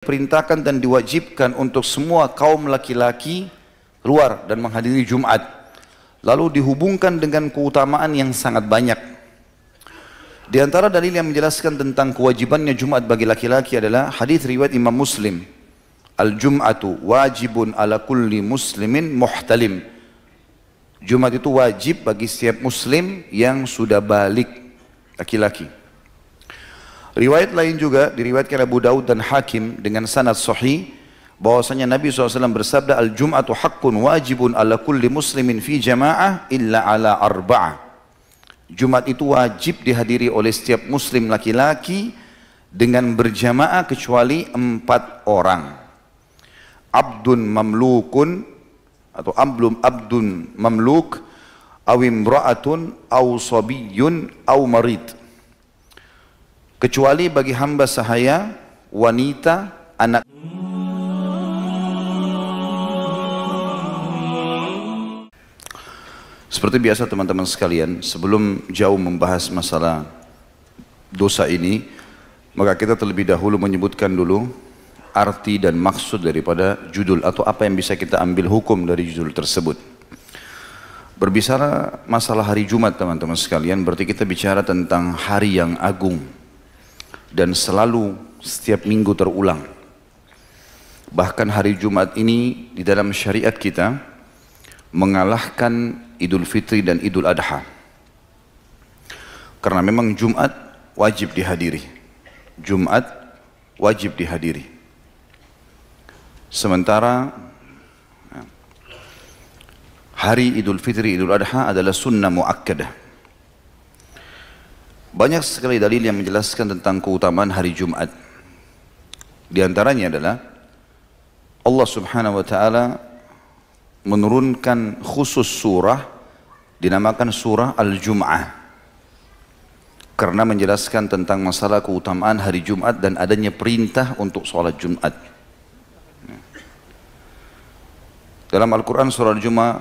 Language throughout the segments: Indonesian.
Perintahkan dan diwajibkan untuk semua kaum laki-laki keluar dan menghadiri Jumat. Lalu dihubungkan dengan keutamaan yang sangat banyak. Di antara dalil yang menjelaskan tentang kewajibannya Jumat bagi laki-laki adalah hadis riwayat Imam Muslim. Al-Jum'atu wajibun ala kulli muslimin muhtalim. Jumat itu wajib bagi setiap muslim yang sudah balik, laki-laki. Riwayat lain juga diriwayatkan Abu Daud dan Hakim dengan sanad sahih bahwasanya Nabi SAW bersabda, Al-Jum'atu haqqun wajibun ala kulli muslimin fi jama'ah illa ala arba'ah. Jumat itu wajib dihadiri oleh setiap muslim laki-laki dengan berjamaah kecuali 4 orang. Abdun mamlukun atau abdun mamluk aw imra'atun aw sabiyyun aw marid. Kecuali bagi hamba sahaya, wanita, anak. Seperti biasa teman-teman sekalian, sebelum jauh membahas masalah dosa ini, maka kita terlebih dahulu menyebutkan dulu arti dan maksud daripada judul atau apa yang bisa kita ambil hukum dari judul tersebut. Berbicara masalah hari Jumat teman-teman sekalian, berarti kita bicara tentang hari yang agung dan selalu setiap minggu terulang. Bahkan hari Jumat ini di dalam syariat kita mengalahkan Idul Fitri dan Idul Adha. Karena memang Jumat wajib dihadiri. Jumat wajib dihadiri. Sementara hari Idul Fitri, Idul Adha adalah sunnah muakkadah. Banyak sekali dalil yang menjelaskan tentang keutamaan hari Jumat. Di antaranya adalah Allah Subhanahu wa taala menurunkan khusus surah dinamakan surah Al-Jum'ah karena menjelaskan tentang masalah keutamaan hari Jumat dan adanya perintah untuk sholat Jumat. Dalam Al-Quran surah Al-Jum'ah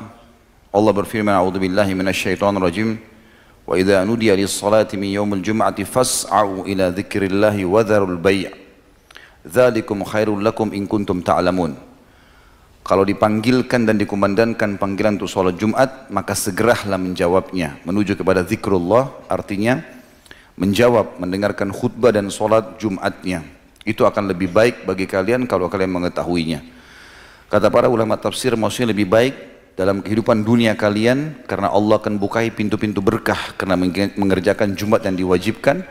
Allah berfirman, A'udzubillahi minasyaitonirrajim, wa idza nudiya lis-salati min yaumil jum'ati fas'au ila dzikrillahi wa dzarul bai'. Dzalikum khairul lakum in kuntum ta'lamun. Kalau dipanggilkan dan dikumandangkan panggilan untuk sholat Jumat, maka segeralah menjawabnya, menuju kepada zikrullah, artinya menjawab, mendengarkan khutbah dan sholat Jumatnya. Itu akan lebih baik bagi kalian kalau kalian mengetahuinya. Kata para ulama tafsir, maksudnya lebih baik dalam kehidupan dunia kalian, karena Allah akan bukai pintu-pintu berkah karena mengerjakan Jumat yang diwajibkan,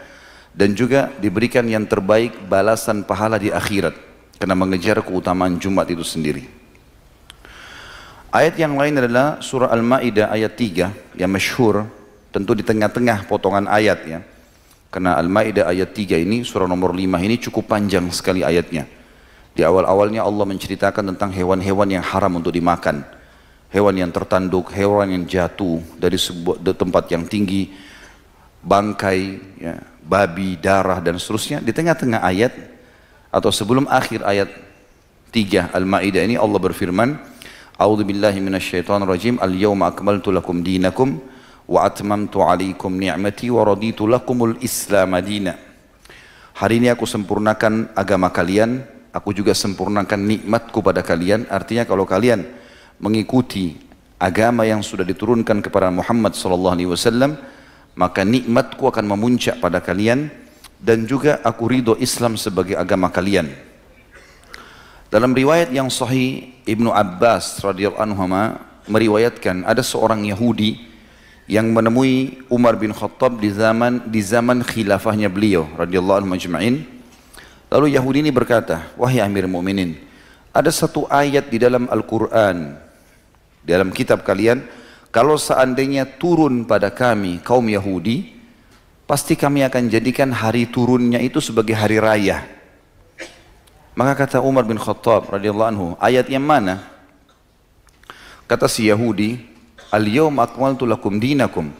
dan juga diberikan yang terbaik balasan pahala di akhirat karena mengejar keutamaan Jumat itu sendiri. Ayat yang lain adalah surah Al-Ma'idah ayat 3 yang masyhur, tentu di tengah-tengah potongan ayat ya. Karena Al-Ma'idah ayat 3 ini, surah nomor 5 ini cukup panjang sekali ayatnya. Di awal-awalnya Allah menceritakan tentang hewan-hewan yang haram untuk dimakan. Hewan yang tertanduk, hewan yang jatuh dari sebuah tempat yang tinggi, bangkai, ya, babi, darah dan seterusnya. Di tengah-tengah ayat atau sebelum akhir ayat 3 Al-Ma'idah ini Allah berfirman, A'udzubillahi minasyaitonirrajim, al-yawma akmaltu lakum dinakum wa atmamtu 'alaikum ni'mati wa raditu lakumul Islam madina. Hari ini aku sempurnakan agama kalian, aku juga sempurnakan nikmatku pada kalian. Artinya kalau kalian mengikuti agama yang sudah diturunkan kepada Muhammad SAW, maka nikmatku akan memuncak pada kalian, dan juga aku ridho Islam sebagai agama kalian. Dalam riwayat yang sahih, Ibnu Abbas radhiyallahu anhu meriwayatkan ada seorang Yahudi yang menemui Umar bin Khattab di zaman khilafahnya beliau radhiyallahu anhu majma'in. Lalu Yahudi ini berkata, wahai Amir Mu'minin, ada satu ayat di dalam Al-Quran, di dalam kitab kalian, kalau seandainya turun pada kami kaum Yahudi, pasti kami akan jadikan hari turunnya itu sebagai hari raya. Maka kata Umar bin Khattab radhiyallahu anhu, ayat yang mana? Kata si Yahudi, al-yawma akmaltu lakum dinakum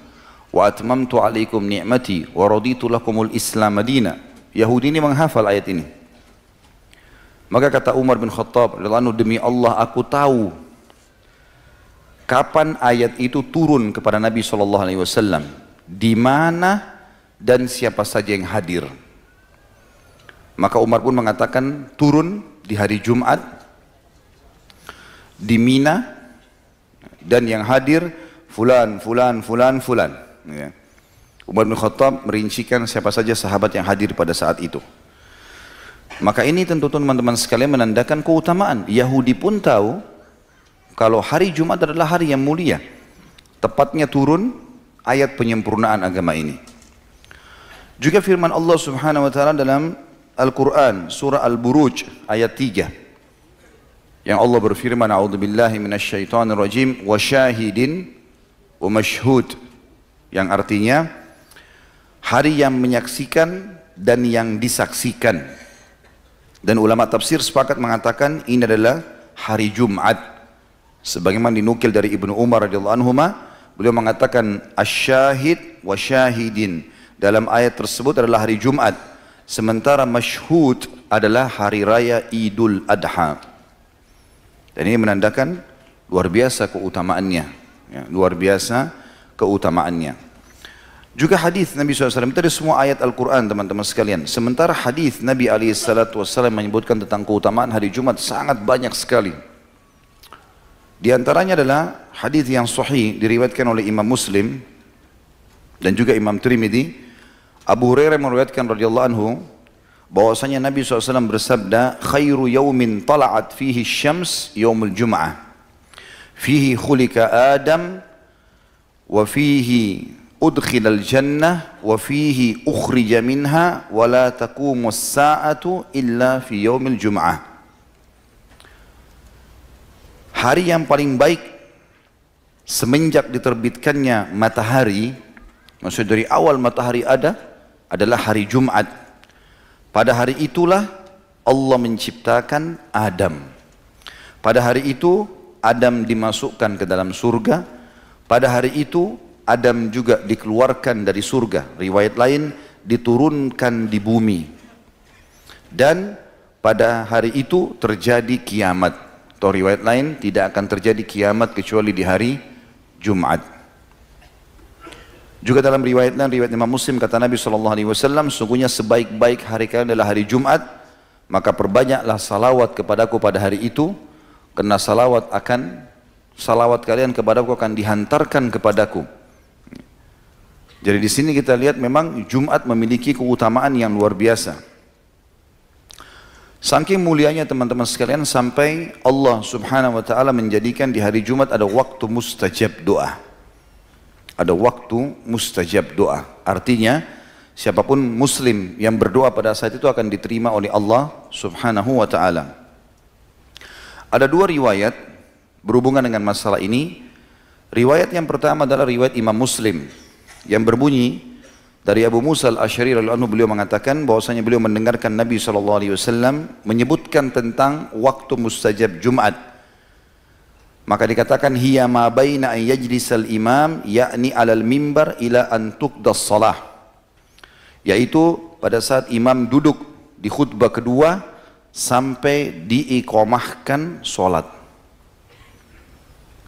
wa atmamtu 'alaikum ni'mati wa raditu lakumul Islam madina. Yahudi ini menghafal ayat ini. Maka kata Umar bin Khattab radhiyallahu anhu, demi Allah aku tahu kapan ayat itu turun kepada Nabi SAW, di mana dan siapa saja yang hadir. Maka Umar pun mengatakan turun di hari Jumat di Mina dan yang hadir fulan, fulan, fulan, fulan. Ya. Umar bin Khattab merincikan siapa saja sahabat yang hadir pada saat itu. Maka ini tentu teman-teman sekalian menandakan keutamaan. Yahudi pun tahu kalau hari Jumat adalah hari yang mulia. Tepatnya turun ayat penyempurnaan agama ini. Juga firman Allah Subhanahu wa taala dalam Al-Quran surah Al-Buruj ayat 3 yang Allah berfirman, a'udzubillahi minasyaitonirrajim wa syahidin wa mashhud, yang artinya hari yang menyaksikan dan yang disaksikan. Dan ulama tafsir sepakat mengatakan ini adalah hari Jumat. Sebagaimana dinukil dari Ibnu Umar radhiyallahu anhuma, beliau mengatakan asyahid wa syahidin, dalam ayat tersebut adalah hari Jumat, sementara masyhud adalah hari raya Idul Adha. Dan ini menandakan luar biasa keutamaannya, ya, luar biasa keutamaannya. Juga hadis Nabi SAW, itu ada semua ayat Al-Quran teman-teman sekalian. Sementara hadis Nabi SAW menyebutkan tentang keutamaan hari Jumat sangat banyak sekali. Di antaranya adalah hadis yang sahih diriwayatkan oleh Imam Muslim dan juga Imam Tirmidzi. Abu Hurairah meriwayatkan radhiyallahu anhu bahwasanya Nabi SAW bersabda, khairu yaumin tala'at fihi syams yaumul jum'ah, fihi khulika Adam wa fihi udkhilal jannah wa fihi ukhrija minha wa la taqumus sa'atu illa fi yaumil jum'ah. Hari yang paling baik semenjak diterbitkannya matahari, maksudnya dari awal matahari ada, adalah hari Jumat. Pada hari itulah Allah menciptakan Adam. Pada hari itu Adam dimasukkan ke dalam surga. Pada hari itu Adam juga dikeluarkan dari surga. Riwayat lain diturunkan di bumi. Dan pada hari itu terjadi kiamat. Atau riwayat lain tidak akan terjadi kiamat kecuali di hari Jumat. Juga dalam riwayat Imam Muslim kata Nabi SAW, sungguhnya sebaik-baik hari kalian adalah hari Jumat, maka perbanyaklah salawat kepadaku pada hari itu, karena salawat kalian kepadaku akan dihantarkan kepadaku. Jadi di sini kita lihat memang Jumat memiliki keutamaan yang luar biasa. Saking mulianya teman-teman sekalian sampai Allah Subhanahu wa taala menjadikan di hari Jumat ada waktu mustajab doa. Ada waktu mustajab doa. Artinya siapapun muslim yang berdoa pada saat itu akan diterima oleh Allah Subhanahu wa taala. Ada dua riwayat berhubungan dengan masalah ini. Riwayat yang pertama adalah riwayat Imam Muslim yang berbunyi dari Abu Musa al-Asy'ari radhiyallahu anhu, beliau mengatakan bahwasanya beliau mendengarkan Nabi SAW menyebutkan tentang waktu mustajab Jumat. Maka dikatakan hiya ma baina an yajlisal imam yakni alal mimbar ila an tuqdas salah, yaitu pada saat imam duduk di khutbah kedua sampai diiqamahkan solat.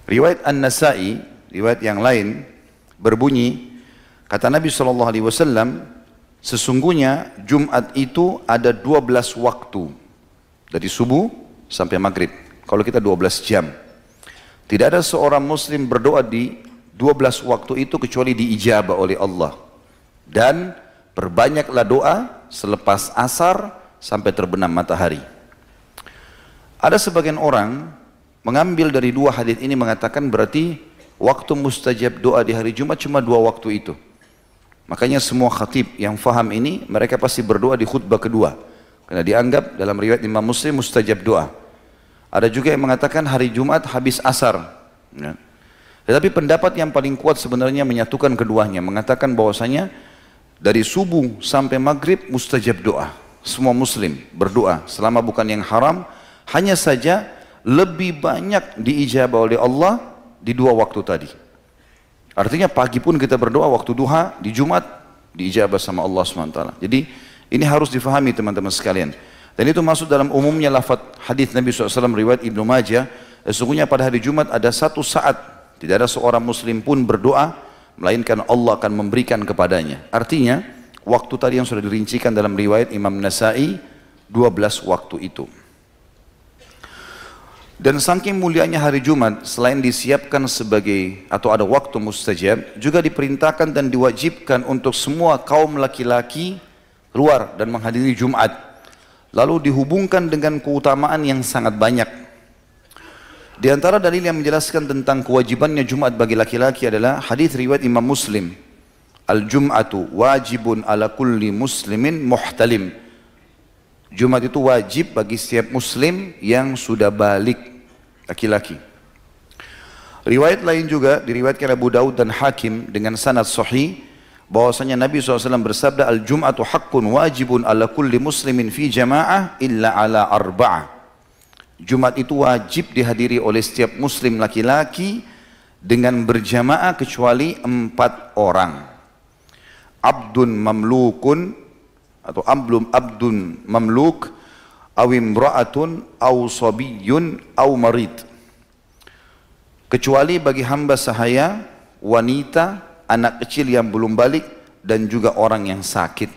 Riwayat An-Nasai, riwayat yang lain berbunyi, kata Nabi SAW, sesungguhnya Jumat itu ada 12 waktu. Dari subuh sampai maghrib. Kalau kita 12 jam. Tidak ada seorang muslim berdoa di 12 waktu itu kecuali diijabah oleh Allah. Dan perbanyaklah doa selepas asar sampai terbenam matahari. Ada sebagian orang mengambil dari dua hadis ini mengatakan berarti waktu mustajab doa di hari Jumat cuma 2 waktu itu. Makanya semua khatib yang faham ini, mereka pasti berdoa di khutbah kedua. Karena dianggap dalam riwayat Imam Muslim mustajab doa. Ada juga yang mengatakan hari Jumat habis asar. Ya. Tetapi pendapat yang paling kuat sebenarnya menyatukan keduanya. Mengatakan bahwasanya dari subuh sampai maghrib mustajab doa. Semua muslim berdoa selama bukan yang haram. Hanya saja lebih banyak diijabah oleh Allah di 2 waktu tadi. Artinya pagi pun kita berdoa waktu duha, di Jumat diijabah sama Allah SWT. Jadi ini harus difahami teman-teman sekalian. Dan itu masuk dalam umumnya lafaz hadis Nabi SAW riwayat Ibnu Majah. Sesungguhnya pada hari Jumat ada satu saat tidak ada seorang muslim pun berdoa melainkan Allah akan memberikan kepadanya. Artinya waktu tadi yang sudah dirincikan dalam riwayat Imam Nasai 12 waktu itu. Dan saking mulianya hari Jumat, selain disiapkan sebagai atau ada waktu mustajab, juga diperintahkan dan diwajibkan untuk semua kaum laki-laki keluar dan menghadiri Jumat. Lalu dihubungkan dengan keutamaan yang sangat banyak. Di antara dalil yang menjelaskan tentang kewajibannya Jumat bagi laki-laki adalah hadis riwayat Imam Muslim. Al-Jum'atu wajibun ala kulli muslimin muhtalim. Jumat itu wajib bagi setiap muslim yang sudah balik, laki-laki. Riwayat lain juga diriwayatkan Abu Daud dan Hakim dengan sanad sahih bahwasanya Nabi SAW bersabda, Al-Jum'atu haqqun wajibun ala kulli muslimin fi jama'ah illa ala arba'ah. Jumat itu wajib dihadiri oleh setiap muslim laki-laki dengan berjamaah kecuali 4 orang. Abdun mamlukun atau abdun mamluk aw imra'atun aw sabiyyun aw marid. Kecuali bagi hamba sahaya, wanita, anak kecil yang belum balik, dan juga orang yang sakit.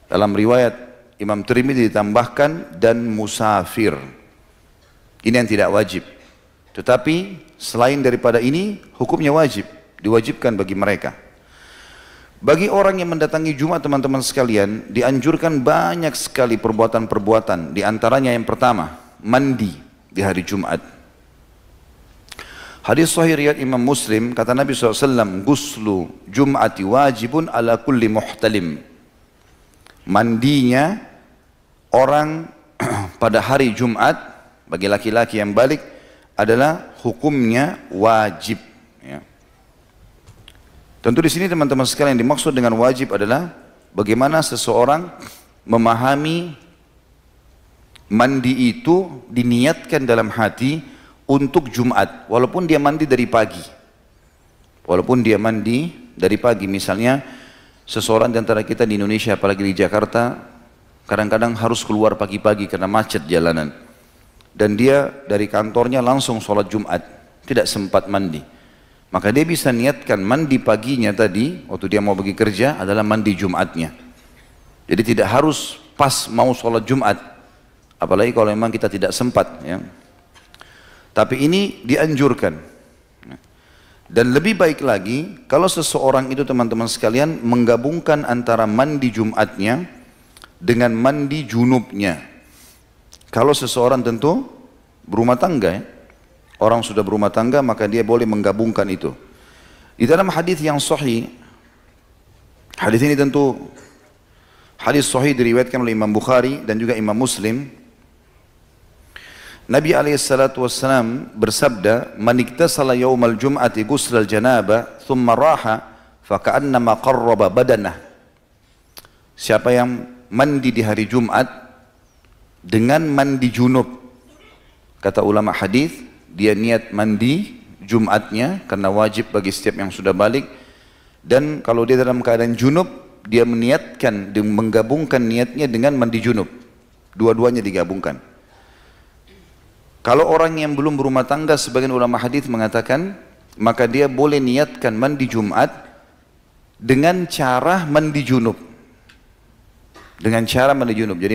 Dalam riwayat Imam Tirmidzi ditambahkan dan musafir. Ini yang tidak wajib. Tetapi selain daripada ini, hukumnya wajib, diwajibkan bagi mereka. Bagi orang yang mendatangi Jumat, teman-teman sekalian, dianjurkan banyak sekali perbuatan-perbuatan. Di antaranya yang pertama, mandi di hari Jumat. Hadis sahih riwayat Imam Muslim, kata Nabi SAW, Guslu Jum'ati wajibun ala kulli muhtalim. Mandinya orang pada hari Jumat, bagi laki-laki yang balik, adalah hukumnya wajib. Ya. Tentu di sini teman-teman sekalian yang dimaksud dengan wajib adalah bagaimana seseorang memahami mandi itu diniatkan dalam hati untuk Jumat, walaupun dia mandi dari pagi. Walaupun dia mandi dari pagi, misalnya seseorang di antara kita di Indonesia, apalagi di Jakarta, kadang-kadang harus keluar pagi-pagi karena macet jalanan. Dan dia dari kantornya langsung sholat Jumat, tidak sempat mandi. Maka dia bisa niatkan mandi paginya tadi, waktu dia mau pergi kerja, adalah mandi Jumatnya. Jadi tidak harus pas mau sholat Jumat, apalagi kalau memang kita tidak sempat. Ya. Tapi ini dianjurkan. Dan lebih baik lagi, kalau seseorang itu teman-teman sekalian menggabungkan antara mandi Jumatnya dengan mandi junubnya. Kalau seseorang tentu berumah tangga, ya. Orang sudah berumah tangga, maka dia boleh menggabungkan itu. Di dalam hadis yang sahih, hadis ini tentu hadis sahih diriwayatkan oleh Imam Bukhari dan juga Imam Muslim. Nabi SAW bersabda, Man iktasala yawmal jum'ati ghusl al-janaba thumma raha faka'annama qarraba badanah. Siapa yang mandi di hari Jumat dengan mandi junub, kata ulama hadis, dia niat mandi Jumatnya karena wajib bagi setiap yang sudah balik, dan kalau dia dalam keadaan junub, dia meniatkan, dia menggabungkan niatnya dengan mandi junub, dua-duanya digabungkan. Kalau orang yang belum berumah tangga, sebagian ulama hadis mengatakan, maka dia boleh niatkan mandi Jumat dengan cara mandi junub. Dengan cara mandi junub, jadi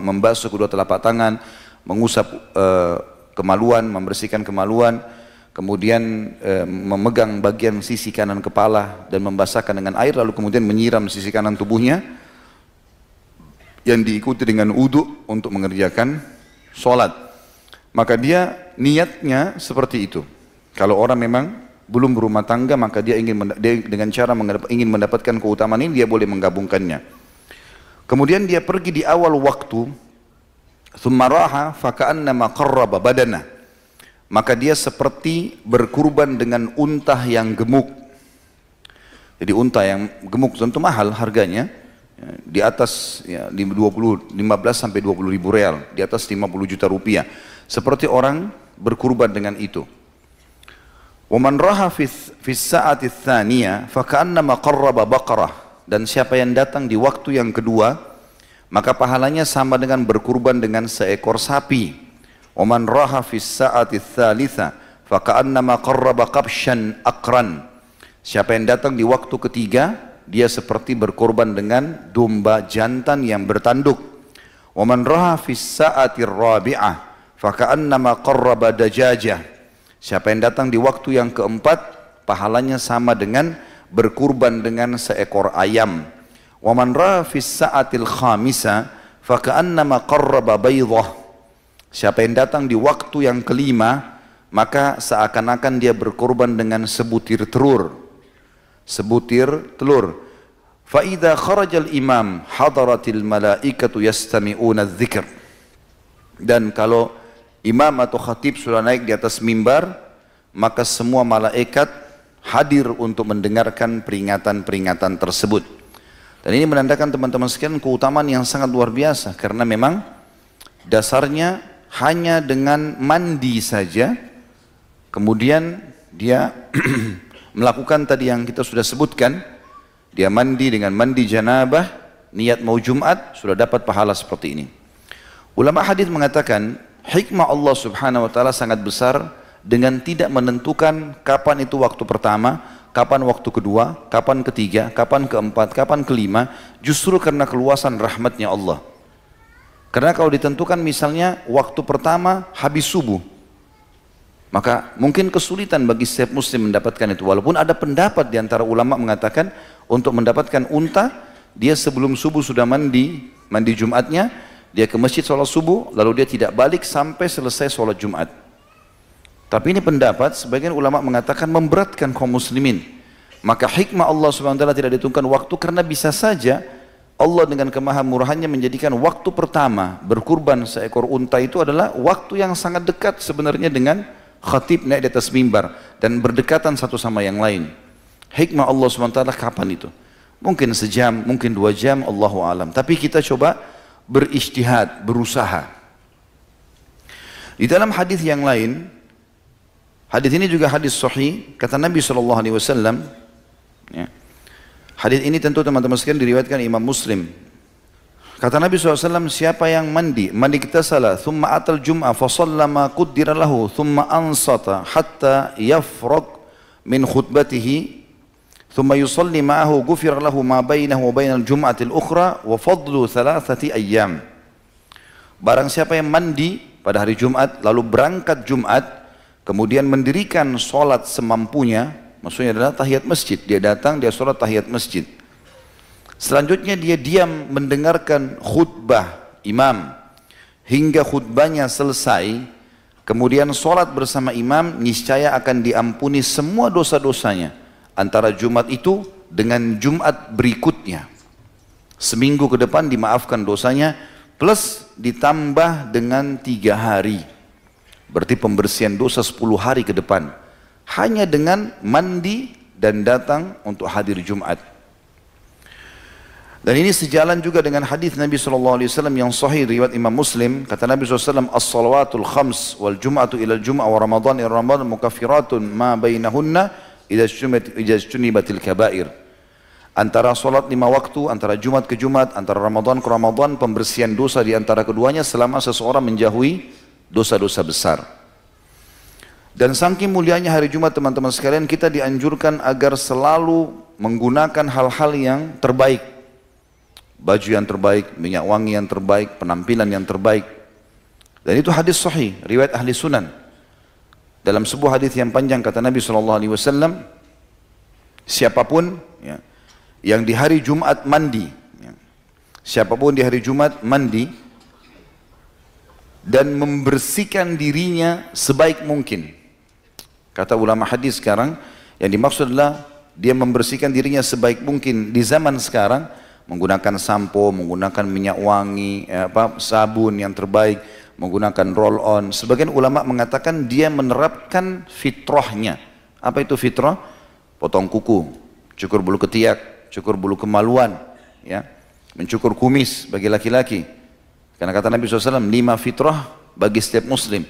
membasuh kedua telapak tangan, mengusap kemaluan, membersihkan kemaluan, kemudian memegang bagian sisi kanan kepala dan membasahkan dengan air, lalu kemudian menyiram sisi kanan tubuhnya yang diikuti dengan wudu untuk mengerjakan sholat. Maka dia niatnya seperti itu. Kalau orang memang belum berumah tangga, maka dia dengan cara ingin mendapatkan keutamaan ini, dia boleh menggabungkannya. Kemudian dia pergi di awal waktu, thumma raha faka'annama qarraba badana. Maka dia seperti berkurban dengan unta yang gemuk. Jadi unta yang gemuk tentu mahal harganya, ya, di atas ya, 15 sampai 20 ribu real, di atas 50 juta rupiah. Seperti orang berkurban dengan itu. Wa man raha fi sa'ati tsaniyah faka'annama qarraba baqarah. Dan siapa yang datang di waktu yang kedua, maka pahalanya sama dengan berkurban dengan seekor sapi. Oman raha fis sa'ati tsalitsa faka'annama qarraba qabshan aqran. Siapa yang datang di waktu ketiga, dia seperti berkorban dengan domba jantan yang bertanduk. Wa man raha fi sa'atir rabi'ah faka'annama qarraba dajajah. Siapa yang datang di waktu yang keempat, pahalanya sama dengan berkurban dengan seekor ayam. Wa man raha fi sa'atil khamisa faka'annama qarraba baydah. Siapa yang datang di waktu yang kelima, maka seakan-akan dia berkorban dengan sebutir telur. Sebutir telur. فَإِذَا خَرَجَ الْإِمَامِ حَضَرَتِ الْمَلَائِكَةُ يَسْتَمِعُونَ الذِّكْرِ. Dan kalau imam atau khatib sudah naik di atas mimbar, maka semua malaikat hadir untuk mendengarkan peringatan-peringatan tersebut. Dan ini menandakan teman-teman sekalian keutamaan yang sangat luar biasa, karena memang dasarnya hanya dengan mandi saja, kemudian dia melakukan tadi yang kita sudah sebutkan, dia mandi dengan mandi janabah, niat mau Jumat, sudah dapat pahala seperti ini. Ulama hadis mengatakan, hikmah Allah subhanahu wa ta'ala sangat besar dengan tidak menentukan kapan itu waktu pertama, kapan waktu kedua, kapan ketiga, kapan keempat, kapan kelima, justru karena keluasan rahmatnya Allah. Karena kalau ditentukan misalnya waktu pertama habis subuh, maka mungkin kesulitan bagi setiap muslim mendapatkan itu. Walaupun ada pendapat di antara ulama mengatakan untuk mendapatkan unta, dia sebelum subuh sudah mandi Jumatnya, dia ke masjid sholat subuh, lalu dia tidak balik sampai selesai sholat Jumat. Tapi ini pendapat, sebagian ulama mengatakan memberatkan kaum muslimin. Maka hikmah Allah SWT tidak ditentukan waktu, karena bisa saja Allah dengan kemahamurahannya menjadikan waktu pertama berkurban seekor unta itu adalah waktu yang sangat dekat sebenarnya dengan khatib naik di atas mimbar, dan berdekatan satu sama yang lain. Hikmah Allah SWT kapan itu? Mungkin sejam, mungkin 2 jam, Allahu alam. Tapi kita coba berijtihad, berusaha. Di dalam hadis yang lain, hadis ini juga hadis sahih, kata Nabi SAW, ya, hadis ini tentu teman-teman sekalian diriwayatkan Imam Muslim. Kata Nabi SAW, siapa yang mandi kita salah, thumma atal jum'ah fasallama quddira lahu, thumma ansata hatta yafraq min khutbatihi, thumma yusalli ma'ahu ghufira lahu ma bainahu wa bainal jum'atil ukhra wa fadlu 3 ayyam. Barang siapa yang mandi pada hari Jumat lalu berangkat Jumat, kemudian mendirikan sholat semampunya, maksudnya adalah tahiyat masjid, dia datang, dia sholat tahiyat masjid. Selanjutnya dia diam mendengarkan khutbah imam hingga khutbahnya selesai, kemudian sholat bersama imam, niscaya akan diampuni semua dosa-dosanya antara Jumat itu dengan Jumat berikutnya. Seminggu ke depan dimaafkan dosanya, plus ditambah dengan 3 hari. Berarti pembersihan dosa 10 hari ke depan, hanya dengan mandi dan datang untuk hadir Jumat. Dan ini sejalan juga dengan hadis Nabi SAW yang sahih riwayat Imam Muslim. Kata Nabi SAW, as-salawatul khams wal jum'atu ila jum'ah wa ramadan ila ramadan mukaffiratun ma bainahunna idza ijtunibatil kaba'ir. Antara salat 5 waktu, antara Jumat ke Jumat, antara Ramadan ke Ramadan, pembersihan dosa di antara keduanya selama seseorang menjauhi dosa-dosa besar. Dan saking mulianya hari Jumat teman-teman sekalian, kita dianjurkan agar selalu menggunakan hal-hal yang terbaik. Baju yang terbaik, minyak wangi yang terbaik, penampilan yang terbaik. Dan itu hadis sahih, riwayat ahli sunan. Dalam sebuah hadis yang panjang kata Nabi SAW, siapapun ya, yang di hari Jumat mandi, ya, siapapun di hari Jumat mandi dan membersihkan dirinya sebaik mungkin. Kata ulama hadis sekarang, yang dimaksud adalah dia membersihkan dirinya sebaik mungkin di zaman sekarang, menggunakan sampo, menggunakan minyak wangi, sabun yang terbaik, menggunakan roll on. Sebagian ulama mengatakan dia menerapkan fitrahnya. Apa itu fitrah? Potong kuku, cukur bulu ketiak, cukur bulu kemaluan, ya, mencukur kumis bagi laki-laki. Karena kata Nabi SAW, 5 fitrah bagi setiap muslim.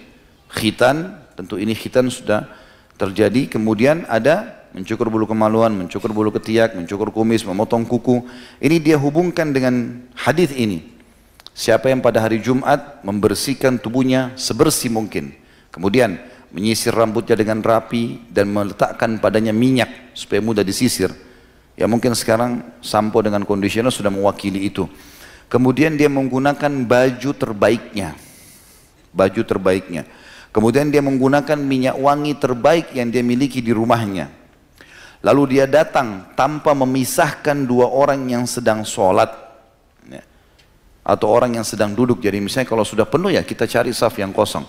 Khitan, tentu ini khitan sudah terjadi. Kemudian ada mencukur bulu kemaluan, mencukur bulu ketiak, mencukur kumis, memotong kuku. Ini dia hubungkan dengan hadis ini. Siapa yang pada hari Jumat membersihkan tubuhnya sebersih mungkin, kemudian menyisir rambutnya dengan rapi dan meletakkan padanya minyak supaya mudah disisir. Ya mungkin sekarang sampo dengan conditioner sudah mewakili itu. Kemudian dia menggunakan baju terbaiknya. Baju terbaiknya. Kemudian dia menggunakan minyak wangi terbaik yang dia miliki di rumahnya. Lalu dia datang tanpa memisahkan dua orang yang sedang sholat. Ya. Atau orang yang sedang duduk. Jadi misalnya kalau sudah penuh ya kita cari saf yang kosong.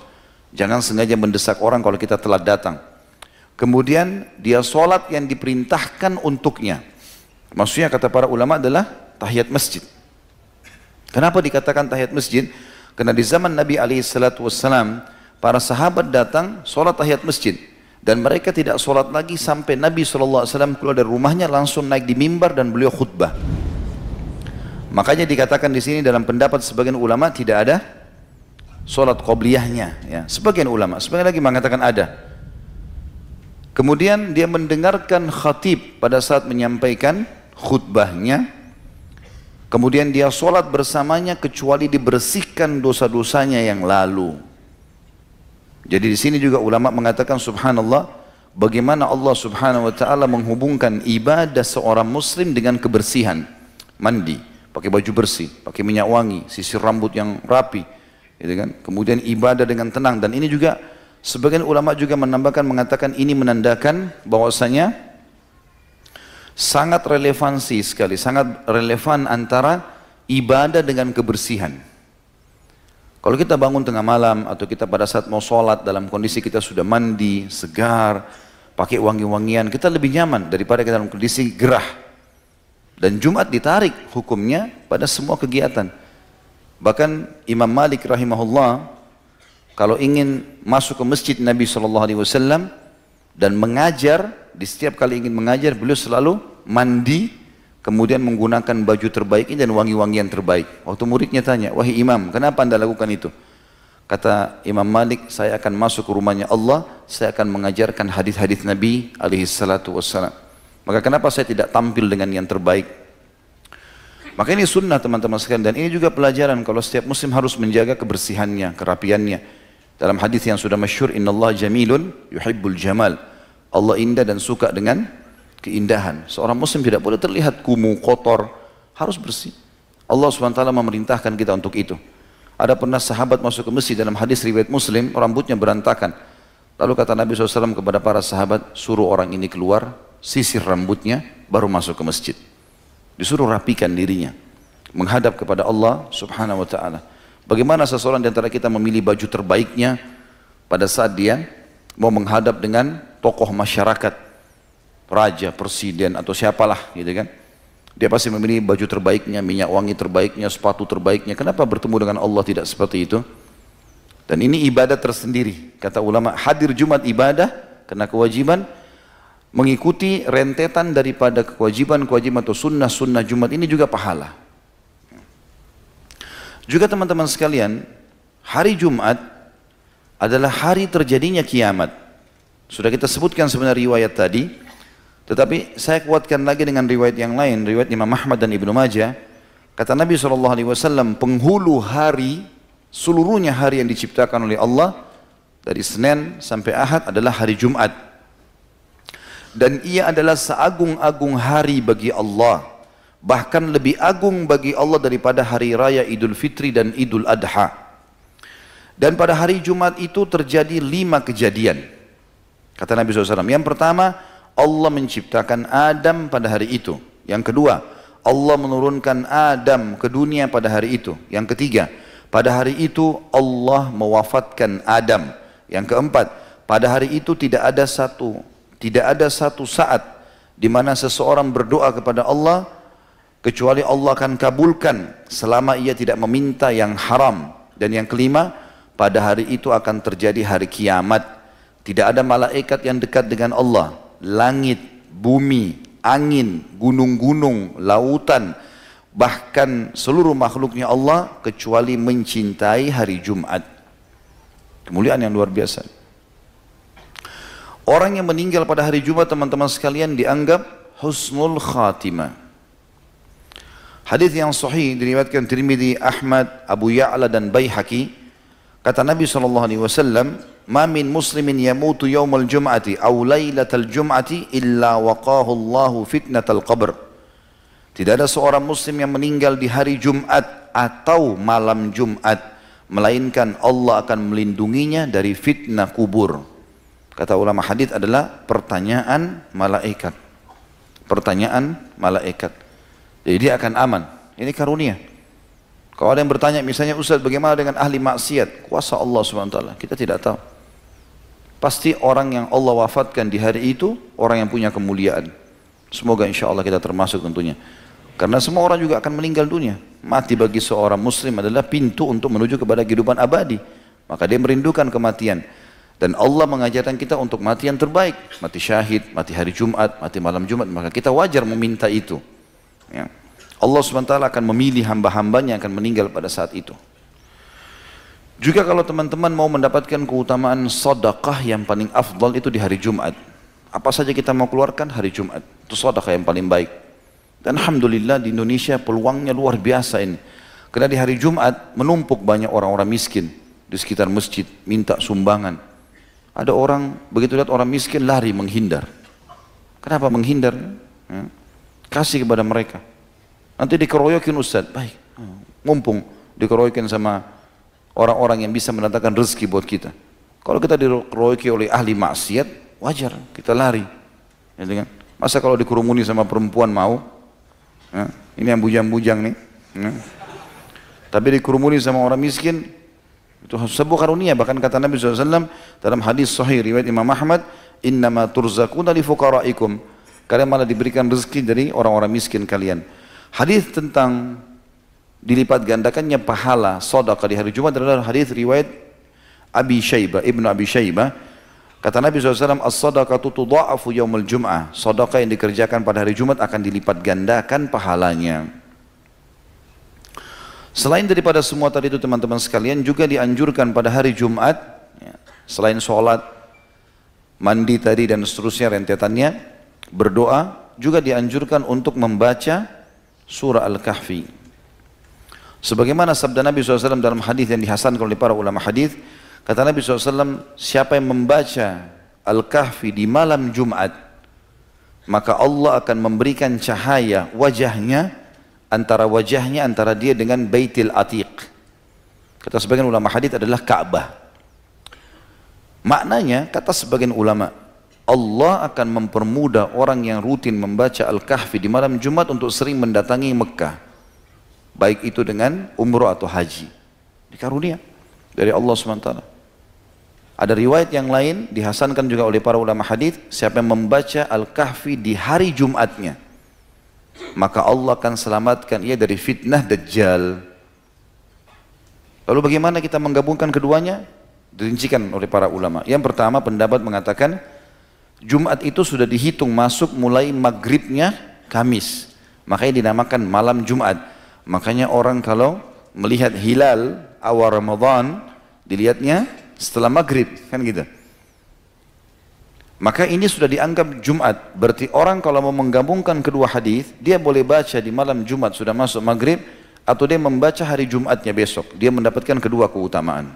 Jangan sengaja mendesak orang kalau kita telat datang. Kemudian dia sholat yang diperintahkan untuknya. Maksudnya kata para ulama adalah tahiyat masjid. Kenapa dikatakan tahiyat masjid? Karena di zaman Nabi SAW, para sahabat datang sholat tahiyat masjid. Dan mereka tidak sholat lagi sampai Nabi SAW keluar dari rumahnya langsung naik di mimbar dan beliau khutbah. Makanya dikatakan di sini dalam pendapat sebagian ulama tidak ada sholat qobliyahnya. Ya. Sebagian ulama, sebagian lagi mengatakan ada. Kemudian dia mendengarkan khatib pada saat menyampaikan khutbahnya. Kemudian dia sholat bersamanya kecuali dibersihkan dosa-dosanya yang lalu. Jadi di sini juga ulama mengatakan subhanallah, bagaimana Allah subhanahu wa ta'ala menghubungkan ibadah seorang muslim dengan kebersihan. Mandi, pakai baju bersih, pakai minyak wangi, sisir rambut yang rapi. Gitu kan? Kemudian ibadah dengan tenang. Dan ini juga sebagian ulama juga menambahkan mengatakan ini menandakan bahwasanya sangat relevansi sekali, sangat relevan antara ibadah dengan kebersihan. Kalau kita bangun tengah malam atau kita pada saat mau sholat dalam kondisi kita sudah mandi, segar, pakai wangi-wangian, kita lebih nyaman daripada kita dalam kondisi gerah. Dan Jumat ditarik hukumnya pada semua kegiatan. Bahkan Imam Malik rahimahullah kalau ingin masuk ke masjid Nabi SAW dan mengajar, di setiap kali ingin mengajar, beliau selalu mandi, kemudian menggunakan baju terbaiknya dan wangi-wangian terbaik. Waktu muridnya tanya, wahai imam, kenapa anda lakukan itu? Kata Imam Malik, saya akan masuk ke rumahnya Allah, saya akan mengajarkan hadis-hadis Nabi SAW. Maka kenapa saya tidak tampil dengan yang terbaik? Maka ini sunnah teman-teman sekalian, dan ini juga pelajaran kalau setiap muslim harus menjaga kebersihannya, kerapiannya. Dalam hadis yang sudah masyhur, innallaha jamilun yuhibbul jamal. Allah indah dan suka dengan keindahan. Seorang muslim tidak boleh terlihat kumuh, kotor, harus bersih. Allah SWT memerintahkan kita untuk itu. Ada pernah sahabat masuk ke masjid, dalam hadis riwayat Muslim, rambutnya berantakan. Lalu kata Nabi SAW kepada para sahabat, suruh orang ini keluar, sisir rambutnya, baru masuk ke masjid. Disuruh rapikan dirinya, menghadap kepada Allah Subhanahu wa ta'ala. Bagaimana seseorang di antara kita memilih baju terbaiknya pada saat dia mau menghadap dengan tokoh masyarakat, raja, presiden atau siapalah gitu kan. Dia pasti memilih baju terbaiknya, minyak wangi terbaiknya, sepatu terbaiknya. Kenapa bertemu dengan Allah tidak seperti itu? Dan ini ibadah tersendiri. Kata ulama, hadir Jumat ibadah karena kewajiban, mengikuti rentetan daripada kewajiban-kewajiban atau sunnah-sunnah Jumat ini juga pahala. Juga teman-teman sekalian, hari Jumat adalah hari terjadinya kiamat. Sudah kita sebutkan sebenarnya riwayat tadi, tetapi saya kuatkan lagi dengan riwayat yang lain, riwayat Imam Ahmad dan Ibnu Majah. Kata Nabi SAW, penghulu hari, seluruhnya hari yang diciptakan oleh Allah, dari Senin sampai Ahad adalah hari Jumat. Dan ia adalah seagung-agung hari bagi Allah. Bahkan lebih agung bagi Allah daripada hari raya Idul Fitri dan Idul Adha. Dan pada hari Jumat itu terjadi 5 kejadian. Kata Nabi SAW, yang pertama, Allah menciptakan Adam pada hari itu. Yang kedua, Allah menurunkan Adam ke dunia pada hari itu. Yang ketiga, pada hari itu Allah mewafatkan Adam. Yang keempat, pada hari itu tidak ada satu saat di mana seseorang berdoa kepada Allah kecuali Allah akan kabulkan selama ia tidak meminta yang haram. Dan yang kelima, pada hari itu akan terjadi hari kiamat. Tidak ada malaikat yang dekat dengan Allah. Langit, bumi, angin, gunung-gunung, lautan, bahkan seluruh makhluknya Allah kecuali mencintai hari Jumat. Kemuliaan yang luar biasa. Orang yang meninggal pada hari Jumat teman-teman sekalian dianggap husnul khatimah. Hadis yang sahih diriwayatkan Tirmidzi, Ahmad, Abu Ya'la dan Baihaqi. Kata Nabi SAW, "Ma min muslimin yamutu yawmal jum'ati aw lailatal jum'ati illa waqahu Allahu fitnatal qabr." Tidak ada seorang muslim yang meninggal di hari Jumat atau malam Jumat, melainkan Allah akan melindunginya dari fitnah kubur. Kata ulama hadis adalah pertanyaan malaikat. Pertanyaan malaikat. Jadi dia akan aman. Ini karunia. Kalau ada yang bertanya misalnya, Ustaz bagaimana dengan ahli maksiat? Kuasa Allah SWT, kita tidak tahu. Pasti orang yang Allah wafatkan di hari itu, orang yang punya kemuliaan. Semoga insya Allah kita termasuk tentunya. Karena semua orang juga akan meninggal dunia. Mati bagi seorang muslim adalah pintu untuk menuju kepada kehidupan abadi. Maka dia merindukan kematian. Dan Allah mengajarkan kita untuk mati yang terbaik. Mati syahid, mati hari Jumat, mati malam Jumat. Maka kita wajar meminta itu. Ya. Allah SWT akan memilih hamba-hambanya yang akan meninggal pada saat itu. Juga kalau teman-teman mau mendapatkan keutamaan sedekah yang paling afdal itu di hari Jumat. Apa saja kita mau keluarkan hari Jumat. Itu sedekah yang paling baik. Dan Alhamdulillah di Indonesia peluangnya luar biasa ini. Karena di hari Jumat menumpuk banyak orang-orang miskin di sekitar masjid minta sumbangan. Ada orang begitu lihat orang miskin lari menghindar. Kenapa menghindar? Ya. Kasih kepada mereka. Nanti dikeroyokin Ustaz. Baik. Mumpung dikeroyokin sama orang-orang yang bisa mendatangkan rezeki buat kita. Kalau kita dikeroyoki oleh ahli maksiat, wajar kita lari. Ya, masa kalau dikerumuni sama perempuan mau? Ya, ini yang bujang-bujang nih. Ya. Tapi dikerumuni sama orang miskin, itu sebuah karunia. Bahkan kata Nabi SAW dalam hadis sahih riwayat Imam Ahmad, innama turzakuna li fuqaraikum. Kalian malah diberikan rezeki dari orang-orang miskin kalian. Hadis tentang dilipat gandakannya pahala sedekah di hari Jumat adalah hadis riwayat Abi Syaibah, Ibnu Abi Syaibah. Kata Nabi SAW, as-sadaqatu tudha'afu yaumul jum'ah. Sedekah yang dikerjakan pada hari Jumat akan dilipat gandakan pahalanya. Selain daripada semua tadi itu teman-teman sekalian, juga dianjurkan pada hari Jumat, ya, selain sholat, mandi tadi dan seterusnya rentetannya, berdoa, juga dianjurkan untuk membaca surah Al-Kahfi. Sebagaimana sabda Nabi SAW dalam hadis yang dihasankan oleh para ulama hadis, kata Nabi SAW, siapa yang membaca Al-Kahfi di malam Jumat, maka Allah akan memberikan cahaya wajahnya antara dia dengan Baitil Atiq. Kata sebagian ulama hadis adalah Ka'bah. Maknanya, kata sebagian ulama, Allah akan mempermudah orang yang rutin membaca Al-Kahfi di malam Jumat untuk sering mendatangi Mekah. Baik itu dengan umrah atau haji. Dikarunia dari Allah SWT. Ada riwayat yang lain dihasankan juga oleh para ulama hadis, siapa yang membaca Al-Kahfi di hari Jumatnya, maka Allah akan selamatkan ia dari fitnah Dajjal. Lalu bagaimana kita menggabungkan keduanya? Dirincikan oleh para ulama. Yang pertama pendapat mengatakan Jumat itu sudah dihitung masuk mulai maghribnya Kamis. Makanya dinamakan malam Jumat. Makanya orang kalau melihat hilal awal Ramadan, dilihatnya setelah maghrib, kan gitu. Maka ini sudah dianggap Jumat. Berarti orang kalau mau menggabungkan kedua hadis, dia boleh baca di malam Jumat sudah masuk maghrib, atau dia membaca hari Jumatnya besok. Dia mendapatkan kedua keutamaan.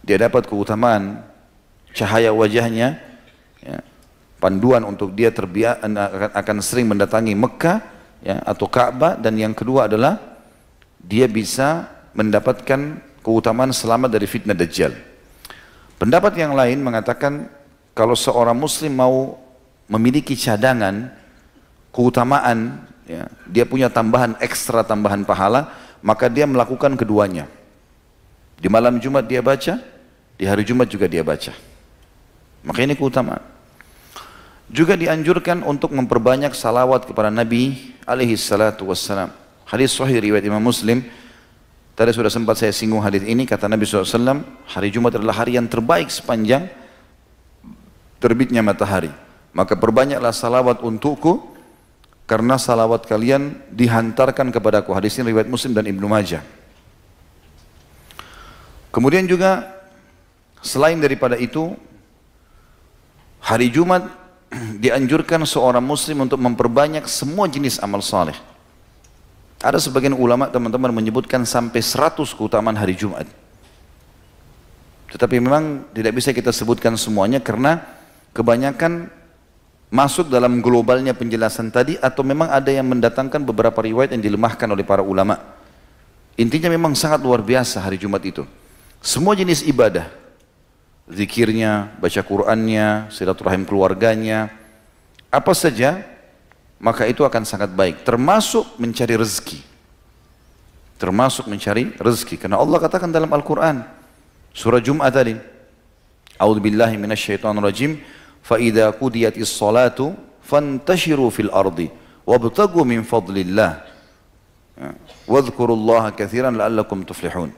Dia dapat keutamaan cahaya wajahnya, ya, panduan untuk dia akan sering mendatangi Mekah, ya, atau Ka'bah, dan yang kedua adalah dia bisa mendapatkan keutamaan selamat dari fitnah Dajjal. Pendapat yang lain mengatakan kalau seorang muslim mau memiliki cadangan keutamaan, ya, dia punya tambahan ekstra, tambahan pahala, maka dia melakukan keduanya. Di malam Jumat dia baca, di hari Jumat juga dia baca. Maka ini keutamaan. Juga dianjurkan untuk memperbanyak salawat kepada Nabi alaihi salatu wassalam. Hadis sahih riwayat Imam Muslim. Tadi sudah sempat saya singgung hadis ini, kata Nabi SAW, hari Jumat adalah hari yang terbaik sepanjang terbitnya matahari. Maka perbanyaklah salawat untukku, karena salawat kalian dihantarkan kepadaku. Hadis ini riwayat Muslim dan Ibnu Majah. Kemudian juga selain daripada itu, hari Jumat dianjurkan seorang muslim untuk memperbanyak semua jenis amal saleh. Ada sebagian ulama teman-teman menyebutkan sampai 100 keutamaan hari Jumat. Tetapi memang tidak bisa kita sebutkan semuanya karena kebanyakan masuk dalam globalnya penjelasan tadi atau memang ada yang mendatangkan beberapa riwayat yang dilemahkan oleh para ulama. Intinya memang sangat luar biasa hari Jumat itu. Semua jenis ibadah, zikirnya, baca Qur'annya, silaturahim keluarganya, apa saja, maka itu akan sangat baik. Termasuk mencari rezeki. Termasuk mencari rezeki. Karena Allah katakan dalam Al-Quran, surah Jum'ah tadi, A'udzubillahi minasyaitonirrajim, فَإِذَا قُضِيَتِ الصَّلَاةُ فَانْتَشِرُوا فِي الْأَرْضِ وَابْتَغُوا مِنْ فَضْلِ اللَّهِ وَاذْكُرُوا اللَّهَ كَثِيرًا لَعَلَّكُمْ تُفْلِحُونَ.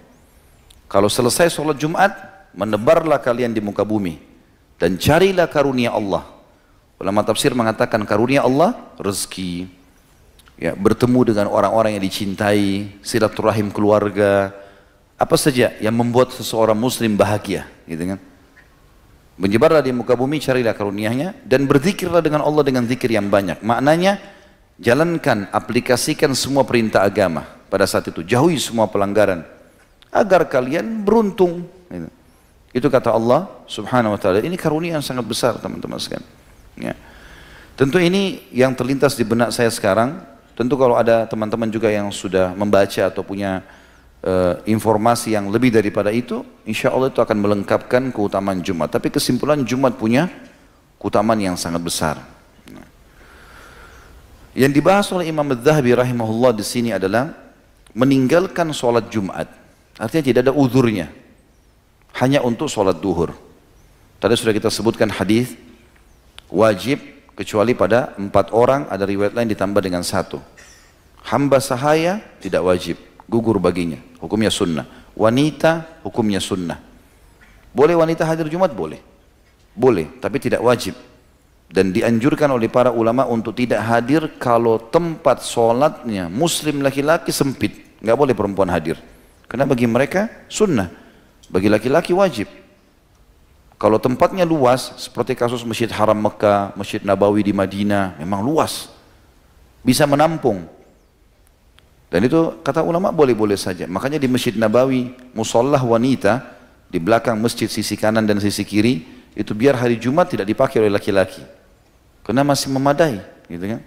Kalau selesai sholat Jumat, menebarlah kalian di muka bumi dan carilah karunia Allah. Ulama tafsir mengatakan karunia Allah, rezeki, ya, bertemu dengan orang-orang yang dicintai, silaturahim keluarga, apa saja yang membuat seseorang muslim bahagia, gitu kan. Menyebarlah di muka bumi, carilah karunia-Nya dan berzikirlah dengan Allah dengan zikir yang banyak. Maknanya jalankan, aplikasikan semua perintah agama pada saat itu, jauhi semua pelanggaran agar kalian beruntung. Itu kata Allah Subhanahu wa taala. Ini karunia yang sangat besar, teman-teman sekalian. Ya. Tentu ini yang terlintas di benak saya sekarang. Tentu kalau ada teman-teman juga yang sudah membaca atau punya informasi yang lebih daripada itu, insya Allah itu akan melengkapkan keutamaan Jumat. Tapi kesimpulan, Jumat punya keutamaan yang sangat besar. Yang dibahas oleh Imam Adz-Dzahabi rahimahullah di sini adalah meninggalkan sholat Jumat. Artinya tidak ada uzurnya, hanya untuk sholat duhur. Tadi sudah kita sebutkan hadis wajib kecuali pada 4 orang, ada riwayat lain ditambah dengan 1. Hamba sahaya tidak wajib, gugur baginya, hukumnya sunnah. Wanita hukumnya sunnah. Boleh wanita hadir Jumat? Boleh. Boleh, tapi tidak wajib. Dan dianjurkan oleh para ulama untuk tidak hadir kalau tempat sholatnya muslim laki-laki sempit. Nggak boleh perempuan hadir. Karena bagi mereka sunnah, bagi laki-laki wajib. Kalau tempatnya luas, seperti kasus Masjid Haram Mekah, Masjid Nabawi di Madinah, memang luas, bisa menampung. Dan itu kata ulama boleh-boleh saja. Makanya di Masjid Nabawi, musollah wanita di belakang masjid sisi kanan dan sisi kiri, itu biar hari Jumat tidak dipakai oleh laki-laki. Karena masih memadai, gitu kan?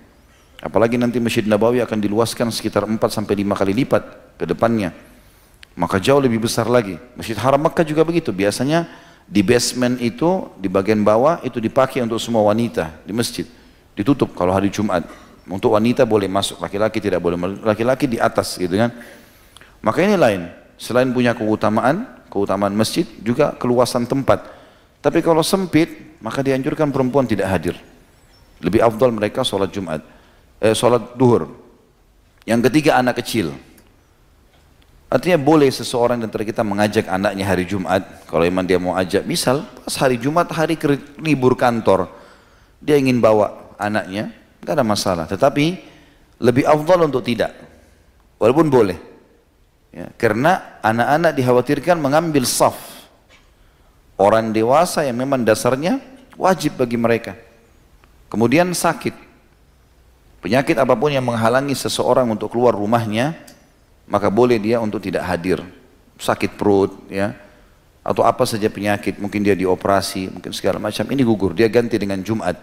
Apalagi nanti Masjid Nabawi akan diluaskan sekitar 4-5 kali lipat ke depannya. Maka jauh lebih besar lagi. Masjid Haram Mekah juga begitu. Biasanya di basement itu, di bagian bawah itu dipakai untuk semua wanita di masjid. Ditutup kalau hari Jumat. Untuk wanita boleh masuk, laki-laki tidak boleh. Laki-laki di atas, gitu kan. Maka ini lain. Selain punya keutamaan masjid, juga keluasan tempat. Tapi kalau sempit, maka dianjurkan perempuan tidak hadir. Lebih afdal mereka sholat Jumat, sholat duhur. Yang ketiga, anak kecil. Artinya boleh seseorang di antara kita mengajak anaknya hari Jumat, kalau memang dia mau ajak. Misal pas hari Jumat, hari libur kantor, dia ingin bawa anaknya, nggak ada masalah. Tetapi lebih afdal untuk tidak, walaupun boleh. Ya, karena anak-anak dikhawatirkan mengambil saf orang dewasa yang memang dasarnya wajib bagi mereka. Kemudian sakit, penyakit apapun yang menghalangi seseorang untuk keluar rumahnya, maka boleh dia untuk tidak hadir. Sakit perut, ya, atau apa saja penyakit, mungkin dia dioperasi, mungkin segala macam, ini gugur, dia ganti dengan Jumat.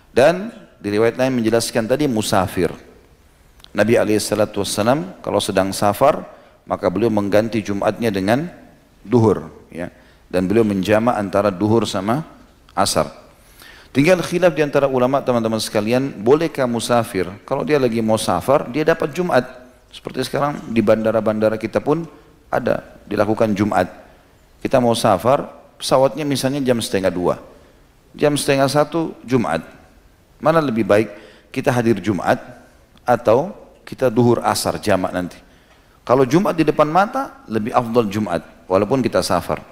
Dan di riwayat lain menjelaskan tadi musafir. Nabi SAW kalau sedang safar, maka beliau mengganti Jumatnya dengan duhur, ya, dan beliau menjama antara duhur sama asar. Tinggal khilaf di antara ulama, teman-teman sekalian, bolehkah musafir kalau dia lagi mau safar dia dapat Jumat? Seperti sekarang di bandara-bandara kita pun ada dilakukan Jumat. Kita mau safar, pesawatnya misalnya jam 12:30, jam 12:30 Jumat. Mana lebih baik, kita hadir Jumat atau kita duhur asar jamak nanti? Kalau Jumat di depan mata, lebih afdal Jumat walaupun kita safar.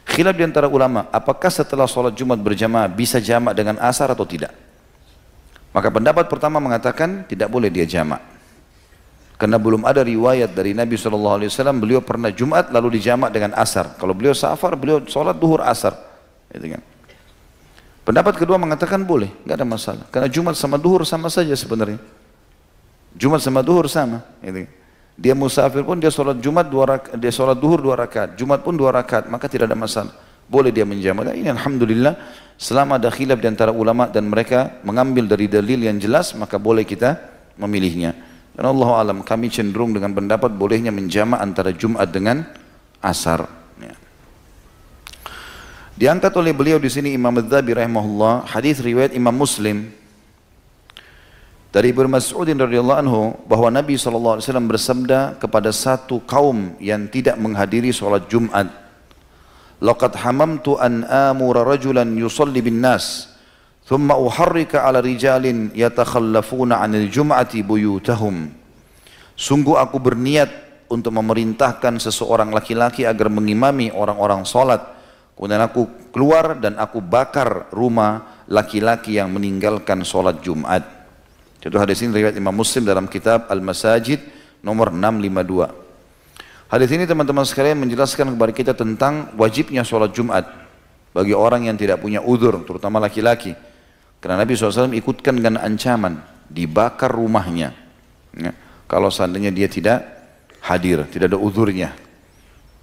Khilaf di antara ulama, apakah setelah sholat Jumat berjamaah bisa jamak dengan asar atau tidak? Maka pendapat pertama mengatakan tidak boleh dia jamak. Karena belum ada riwayat dari Nabi SAW, beliau pernah Jumat lalu dijamak dengan asar. Kalau beliau safar, beliau sholat duhur asar. Gitu kan. Pendapat kedua mengatakan boleh, nggak ada masalah. Karena Jumat sama duhur sama saja sebenarnya. Jumat sama duhur sama. Gitu. Dia musafir pun dia sholat Jumat 2 rakaat, dia sholat duhur 2 rakaat, Jumat pun 2 rakaat, maka tidak ada masalah. boleh dia menjamak. Ini alhamdulillah, selama ada khilaf di antara ulama dan mereka mengambil dari dalil yang jelas, maka boleh kita memilihnya. Dan Allah alam, kami cenderung dengan pendapat bolehnya menjamak antara Jumat dengan Asar. Ya. Diangkat oleh beliau di sini Imam Adz-Dzahabi rahimahullah, hadis riwayat Imam Muslim dari Ibnu Mas'ud radhiyallahu anhu bahwa Nabi SAW bersabda kepada satu kaum yang tidak menghadiri sholat Jumat, laqad hamamtu an amura rajulan yusalli bin nas thumma uharrika ala rijalin yatakhallafuna 'anil jum'ati buyutahum. Sungguh aku berniat untuk memerintahkan seseorang laki-laki agar mengimami orang-orang salat, kemudian aku keluar dan aku bakar rumah laki-laki yang meninggalkan salat Jumat. Itu hadis ini riwayat Imam Muslim dalam kitab Al-Masajid nomor 652. Hadis ini teman-teman sekalian menjelaskan kepada kita tentang wajibnya sholat Jumat bagi orang yang tidak punya udzur, terutama laki-laki. Karena Nabi SAW ikutkan dengan ancaman, dibakar rumahnya. Ya, kalau seandainya dia tidak hadir, tidak ada udzurnya.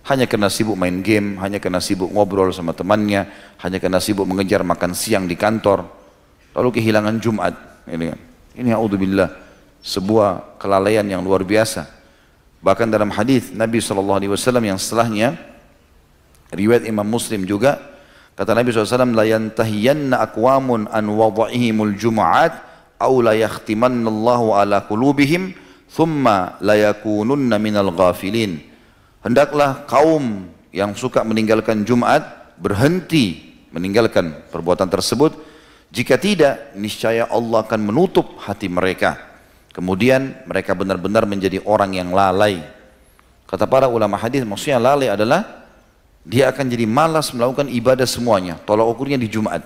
Hanya karena sibuk main game, hanya karena sibuk ngobrol sama temannya, hanya karena sibuk mengejar makan siang di kantor, lalu kehilangan Jumat. Ini a'udzubillah, sebuah kelalaian yang luar biasa. Bahkan dalam hadis Nabi SAW yang setelahnya, riwayat Imam Muslim juga, kata Nabi SAW, la yantahiyanna aqwamun an wada'ihimul jum'at aw la yakhtimannallahu ala qulubihim thumma la yakununna minal ghafilin. Hendaklah kaum yang suka meninggalkan Jumat berhenti meninggalkan perbuatan tersebut. Jika tidak, niscaya Allah akan menutup hati mereka. Kemudian mereka benar-benar menjadi orang yang lalai. Kata para ulama hadis, maksudnya lalai adalah dia akan jadi malas melakukan ibadah semuanya. Tolak ukurnya di Jumat.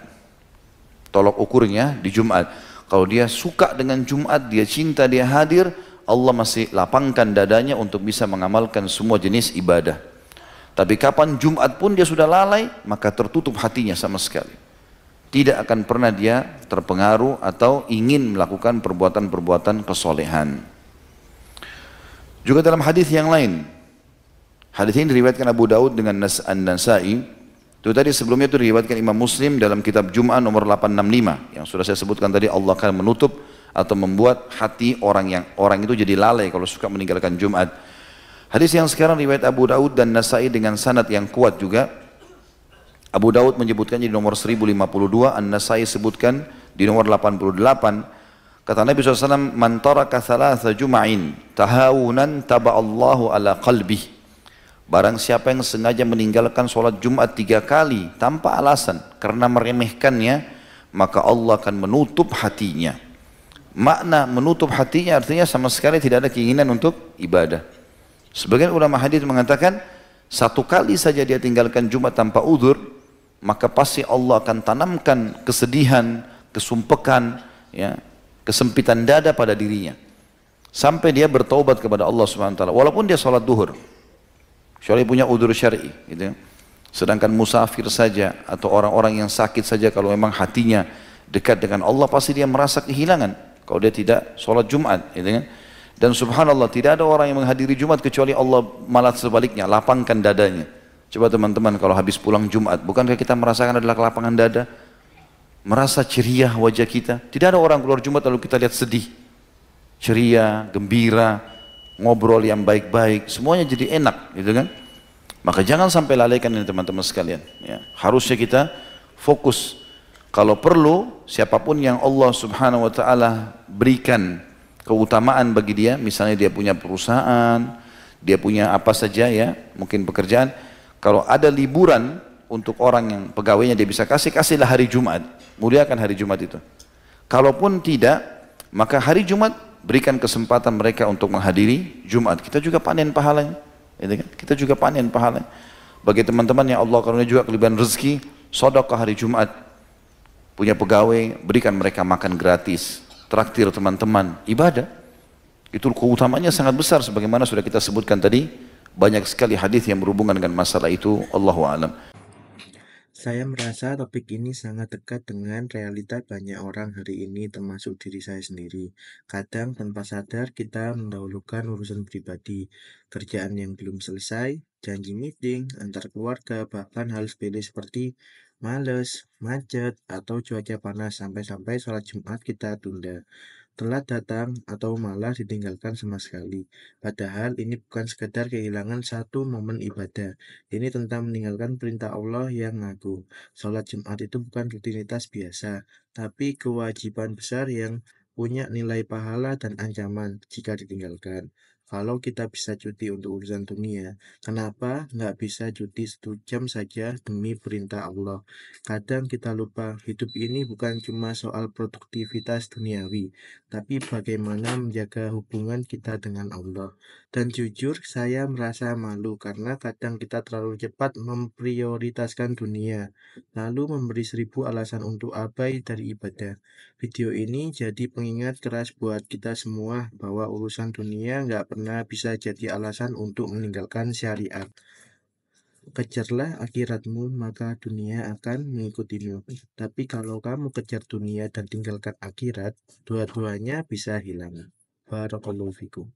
Tolak ukurnya di Jumat. Kalau dia suka dengan Jumat, dia cinta, dia hadir, Allah masih lapangkan dadanya untuk bisa mengamalkan semua jenis ibadah. Tapi kapan Jumat pun dia sudah lalai, maka tertutup hatinya sama sekali. Tidak akan pernah dia terpengaruh atau ingin melakukan perbuatan-perbuatan kesolehan. Juga dalam hadis yang lain, hadis ini diriwayatkan Abu Daud dengan An-Nasai. Itu tadi sebelumnya itu diriwayatkan Imam Muslim dalam kitab Jum'ah nomor 865 yang sudah saya sebutkan tadi. Allah akan menutup atau membuat hati orang itu jadi lalai kalau suka meninggalkan Jumat. Hadis yang sekarang riwayat Abu Daud dan Nasai dengan sanad yang kuat juga. Abu Daud menyebutkannya di nomor 1052, An-Nasai sebutkan di nomor 88. Kata Nabi SAW, man taraka thalatha jum'in tahawunan taba'allahu ala qalbih. Barang siapa yang sengaja meninggalkan sholat Jumat 3 kali tanpa alasan karena meremehkannya, maka Allah akan menutup hatinya. Makna menutup hatinya artinya sama sekali tidak ada keinginan untuk ibadah. Sebagian ulama hadis mengatakan, 1 kali saja dia tinggalkan Jumat tanpa udzur, maka pasti Allah akan tanamkan kesedihan, kesumpekan, ya, kesempitan dada pada dirinya. Sampai dia bertaubat kepada Allah SWT. Walaupun dia sholat duhur. Kecuali punya udzur syar'i. Gitu. Sedangkan musafir saja atau orang-orang yang sakit saja kalau memang hatinya dekat dengan Allah pasti dia merasa kehilangan. Kalau dia tidak sholat Jumat. Gitu kan. Dan subhanallah tidak ada orang yang menghadiri Jumat kecuali Allah malah sebaliknya, lapangkan dadanya. Coba teman-teman kalau habis pulang Jumat, bukankah kita merasakan adalah kelapangan dada? Merasa ceria wajah kita. Tidak ada orang keluar Jumat lalu kita lihat sedih. Ceria, gembira, ngobrol yang baik-baik, semuanya jadi enak, gitu kan? Maka jangan sampai lalaikan ini teman-teman sekalian. Ya. Harusnya kita fokus. Kalau perlu, siapapun yang Allah Subhanahu Wa Taala berikan keutamaan bagi dia, misalnya dia punya perusahaan, dia punya apa saja ya, mungkin pekerjaan. Kalau ada liburan untuk orang yang pegawainya dia bisa kasihlah hari Jumat. Muliakan hari Jumat itu. Kalaupun tidak, maka hari Jumat berikan kesempatan mereka untuk menghadiri Jumat. Kita juga panen pahalanya. Kita juga panen pahalanya. Bagi teman-teman yang Allah karunia juga kelebihan rezeki, sedekah hari Jumat. Punya pegawai, berikan mereka makan gratis. Traktir teman-teman, ibadah. Itu keutamanya sangat besar sebagaimana sudah kita sebutkan tadi. Banyak sekali hadis yang berhubungan dengan masalah itu. Allahu a'lam. Saya merasa topik ini sangat dekat dengan realita banyak orang hari ini, termasuk diri saya sendiri. Kadang tanpa sadar kita mendahulukan urusan pribadi, kerjaan yang belum selesai, janji meeting, antar keluarga, bahkan hal sepele seperti males, macet, atau cuaca panas sampai-sampai sholat Jumat kita tunda. Telat datang atau malah ditinggalkan sama sekali. Padahal ini bukan sekedar kehilangan satu momen ibadah. Ini tentang meninggalkan perintah Allah yang agung. Sholat Jumat itu bukan rutinitas biasa, tapi kewajiban besar yang punya nilai pahala dan ancaman jika ditinggalkan. Kalau kita bisa cuti untuk urusan dunia, kenapa nggak bisa cuti 1 jam saja demi perintah Allah? Kadang kita lupa, hidup ini bukan cuma soal produktivitas duniawi, tapi bagaimana menjaga hubungan kita dengan Allah. Dan jujur, saya merasa malu karena kadang kita terlalu cepat memprioritaskan dunia, lalu memberi 1.000 alasan untuk abai dari ibadah. Video ini jadi pengingat keras buat kita semua bahwa urusan dunia nggak pernah bisa jadi alasan untuk meninggalkan syariat. Kejarlah akhiratmu, maka dunia akan mengikutimu. Tapi kalau kamu kejar dunia dan tinggalkan akhirat, dua-duanya bisa hilang. Barakallahu fikum.